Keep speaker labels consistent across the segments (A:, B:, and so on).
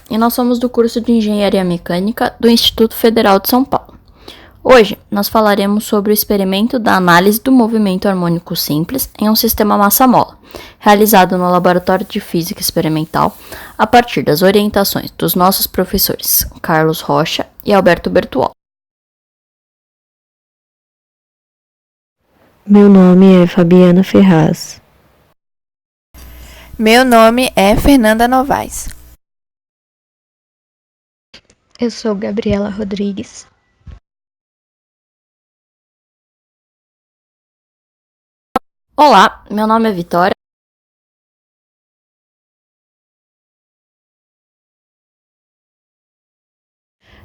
A: e nós somos do curso de Engenharia Mecânica do Instituto Federal de São Paulo. Hoje, nós falaremos sobre o experimento da análise do movimento harmônico simples em um sistema massa-mola, realizado no Laboratório de Física Experimental, a partir das orientações dos nossos professores Carlos Rocha e Alberto Bertuol.
B: Meu nome é Fabiana Ferraz.
C: Meu nome é Fernanda Novaes.
D: Eu sou Gabriela Rodrigues.
A: Olá, meu nome é Vitória.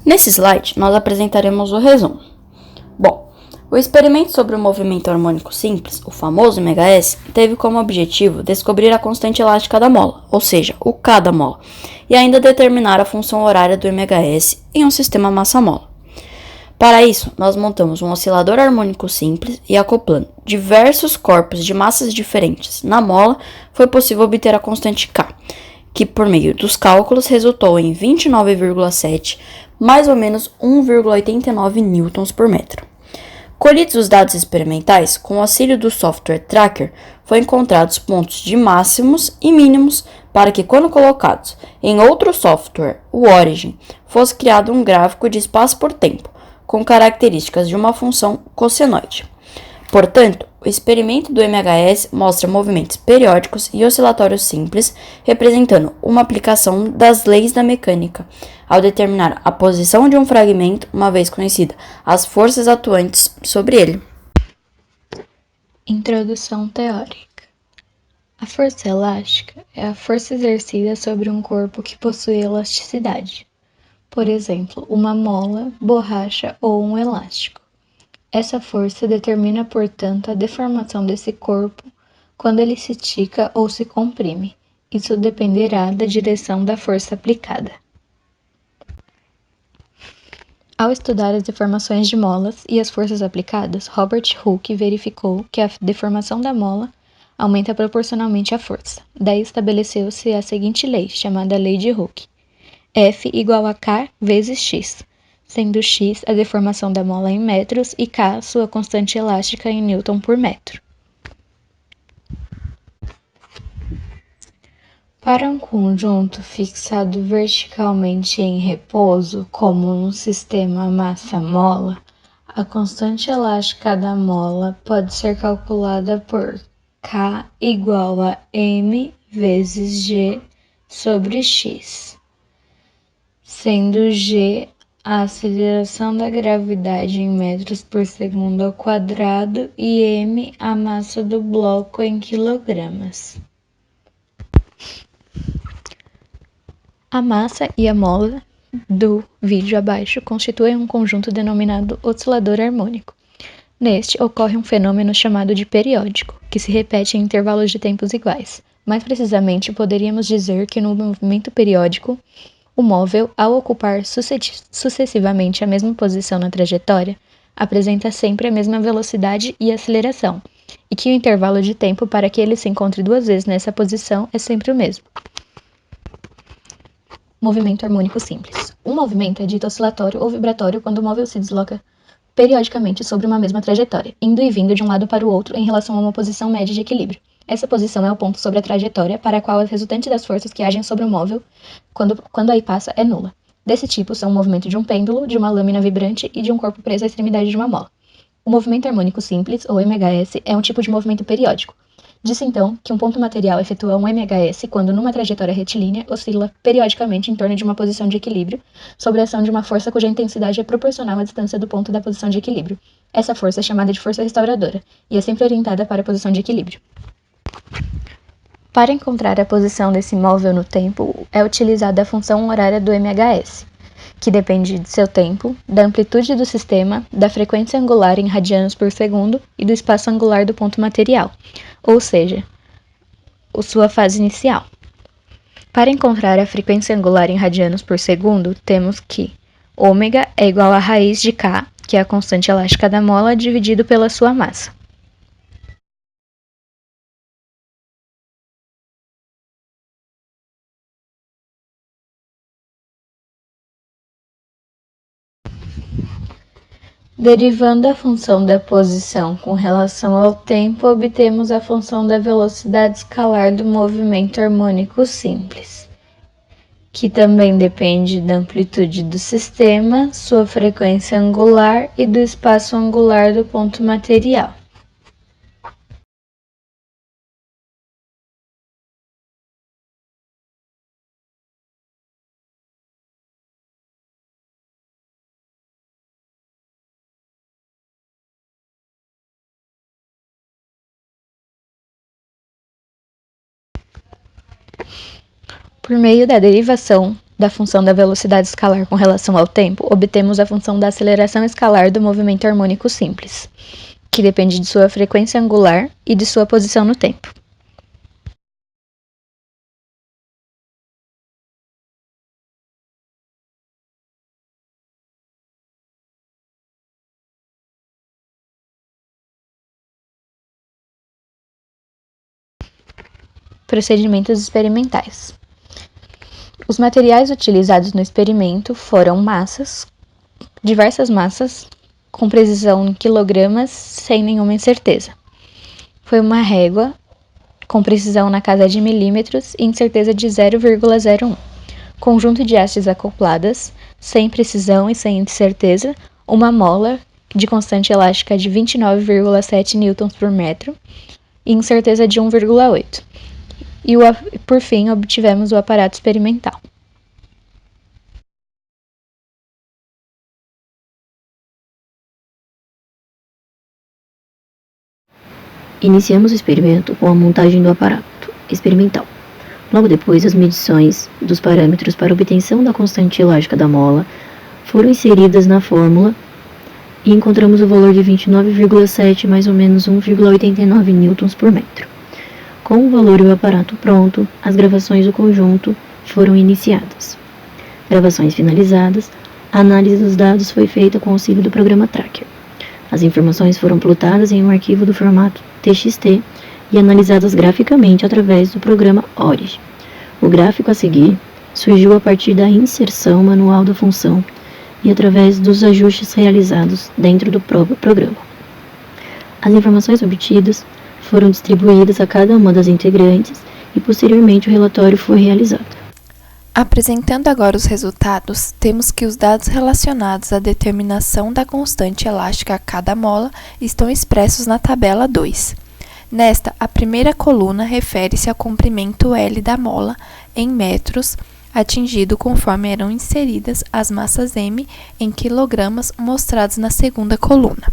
A: Nesse slide, nós apresentaremos o resumo. Bom, o experimento sobre o movimento harmônico simples, o famoso MHS, teve como objetivo descobrir a constante elástica da mola, ou seja, o K da mola, e ainda determinar a função horária do MHS em um sistema massa-mola. Para isso, nós montamos um oscilador harmônico simples e acoplando diversos corpos de massas diferentes na mola, foi possível obter a constante K, que por meio dos cálculos resultou em 29,7, mais ou menos 1,89 newtons por metro. Colhidos os dados experimentais, com o auxílio do software Tracker, foram encontrados pontos de máximos e mínimos para que, quando colocados em outro software, o Origin, fosse criado um gráfico de espaço por tempo, com características de uma função cossenoide. Portanto, o experimento do MHS mostra movimentos periódicos e oscilatórios simples, representando uma aplicação das leis da mecânica, ao determinar a posição de um fragmento, uma vez conhecida as forças atuantes sobre ele.
D: Introdução teórica. A força elástica é a força exercida sobre um corpo que possui elasticidade. Por exemplo, uma mola, borracha ou um elástico. Essa força determina, portanto, a deformação desse corpo quando ele se estica ou se comprime. Isso dependerá da direção da força aplicada. Ao estudar as deformações de molas e as forças aplicadas, Robert Hooke verificou que a deformação da mola aumenta proporcionalmente à força. Daí estabeleceu-se a seguinte lei, chamada Lei de Hooke. F igual a K vezes X, sendo x a deformação da mola em metros e k sua constante elástica em newton por metro. Para um conjunto fixado verticalmente em repouso, como um sistema massa-mola, a constante elástica da mola pode ser calculada por k igual a m vezes g sobre x, sendo g a aceleração da gravidade em metros por segundo ao quadrado e m a massa do bloco em quilogramas. A massa e a mola do vídeo abaixo constituem um conjunto denominado oscilador harmônico. Neste ocorre um fenômeno chamado de periódico, que se repete em intervalos de tempos iguais. Mais precisamente, poderíamos dizer que no movimento periódico, o móvel, ao ocupar sucessivamente a mesma posição na trajetória, apresenta sempre a mesma velocidade e aceleração, e que o intervalo de tempo para que ele se encontre duas vezes nessa posição é sempre o mesmo. Movimento harmônico simples. Um movimento é dito oscilatório ou vibratório quando o móvel se desloca periodicamente sobre uma mesma trajetória, indo e vindo de um lado para o outro em relação a uma posição média de equilíbrio. Essa posição é o ponto sobre a trajetória para a qual a resultante das forças que agem sobre o móvel quando aí passa é nula. Desse tipo são o movimento de um pêndulo, de uma lâmina vibrante e de um corpo preso à extremidade de uma mola. O movimento harmônico simples, ou MHS, é um tipo de movimento periódico. Disse então que um ponto material efetua um MHS quando, numa trajetória retilínea, oscila periodicamente em torno de uma posição de equilíbrio, sob a ação de uma força cuja intensidade é proporcional à distância do ponto da posição de equilíbrio. Essa força é chamada de força restauradora, e é sempre orientada para a posição de equilíbrio. Para encontrar a posição desse móvel no tempo, é utilizada a função horária do MHS, que depende de seu tempo, da amplitude do sistema, da frequência angular em radianos por segundo e do espaço angular do ponto material, ou seja, sua fase inicial. Para encontrar a frequência angular em radianos por segundo, temos que ômega é igual à raiz de k, que é a constante elástica da mola, dividido pela sua massa. Derivando a função da posição com relação ao tempo, obtemos a função da velocidade escalar do movimento harmônico simples, que também depende da amplitude do sistema, sua frequência angular e do espaço angular do ponto material. Por meio da derivação da função da velocidade escalar com relação ao tempo, obtemos a função da aceleração escalar do movimento harmônico simples, que depende de sua frequência angular e de sua posição no tempo. Procedimentos experimentais. Os materiais utilizados no experimento foram diversas massas, com precisão em quilogramas, sem nenhuma incerteza. Foi uma régua, com precisão na casa de milímetros e incerteza de 0,01. Conjunto de hastes acopladas, sem precisão e sem incerteza, uma mola de constante elástica de 29,7 newtons por metro e incerteza de 1,8. E, por fim, obtivemos o aparato experimental.
B: Iniciamos o experimento com a montagem do aparato experimental. Logo depois, as medições dos parâmetros para obtenção da constante elástica da mola foram inseridas na fórmula e encontramos o valor de 29,7 mais ou menos 1,89 newtons por metro. Com o valor e o aparato pronto, as gravações do conjunto foram iniciadas. Gravações finalizadas, a análise dos dados foi feita com auxílio do programa Tracker. As informações foram plotadas em um arquivo do formato TXT e analisadas graficamente através do programa Origin. O gráfico a seguir surgiu a partir da inserção manual da função e através dos ajustes realizados dentro do próprio programa. As informações obtidas foram distribuídas a cada uma das integrantes e posteriormente o relatório foi realizado.
C: Apresentando agora os resultados, temos que os dados relacionados à determinação da constante elástica a cada mola estão expressos na tabela 2. Nesta, a primeira coluna refere-se ao comprimento L da mola em metros atingido conforme eram inseridas as massas M em quilogramas mostrados na segunda coluna.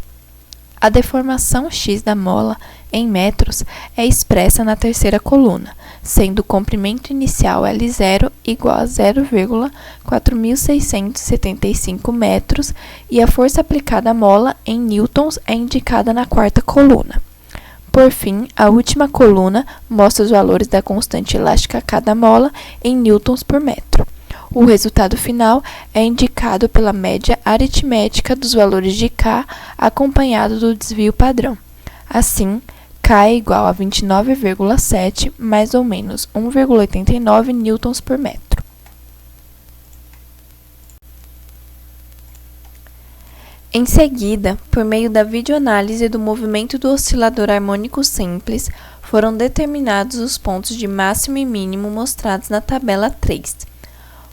C: A deformação x da mola em metros é expressa na terceira coluna, sendo o comprimento inicial L0 igual a 0,4675 metros e a força aplicada à mola em newtons é indicada na quarta coluna. Por fim, a última coluna mostra os valores da constante elástica a cada mola em newtons por metro. O resultado final é indicado pela média aritmética dos valores de K acompanhado do desvio padrão. Assim, K é igual a 29,7 mais ou menos 1,89 newtons por metro. Em seguida, por meio da videoanálise do movimento do oscilador harmônico simples, foram determinados os pontos de máximo e mínimo mostrados na tabela 3.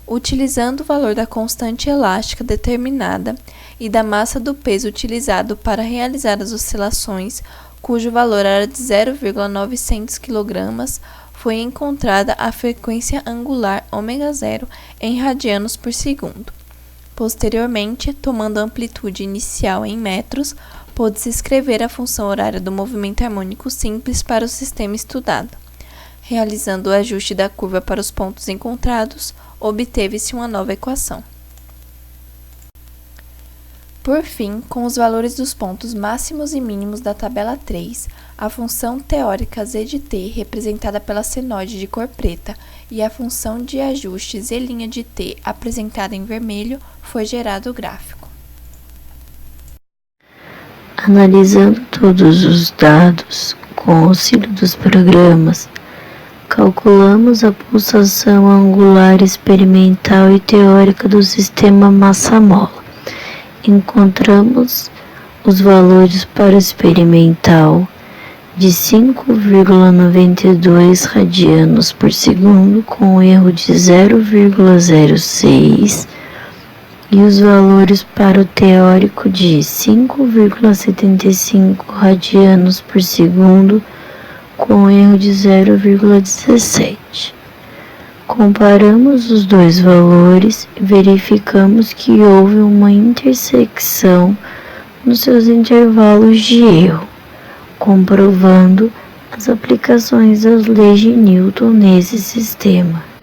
C: Utilizando o valor da constante elástica determinada e da massa do peso utilizado para realizar as oscilações, cujo valor era de 0,900 kg, foi encontrada a frequência angular ω0 em radianos por segundo. Posteriormente, tomando a amplitude inicial em metros, pôde-se escrever a função horária do movimento harmônico simples para o sistema estudado. Realizando o ajuste da curva para os pontos encontrados, obteve-se uma nova equação. Por fim, com os valores dos pontos máximos e mínimos da tabela 3, a função teórica z de t, representada pela senoide de cor preta, e a função de ajuste z' de t, apresentada em vermelho, foi gerado o gráfico.
B: Analisando todos os dados com auxílio dos programas, calculamos a pulsação angular experimental e teórica do sistema massa-mola. Encontramos os valores para o experimental de 5,92 radianos por segundo com erro de 0,06 e os valores para o teórico de 5,75 radianos por segundo com erro de 0,17. Comparamos os dois valores e verificamos que houve uma intersecção nos seus intervalos de erro, comprovando as aplicações das leis de Newton nesse sistema.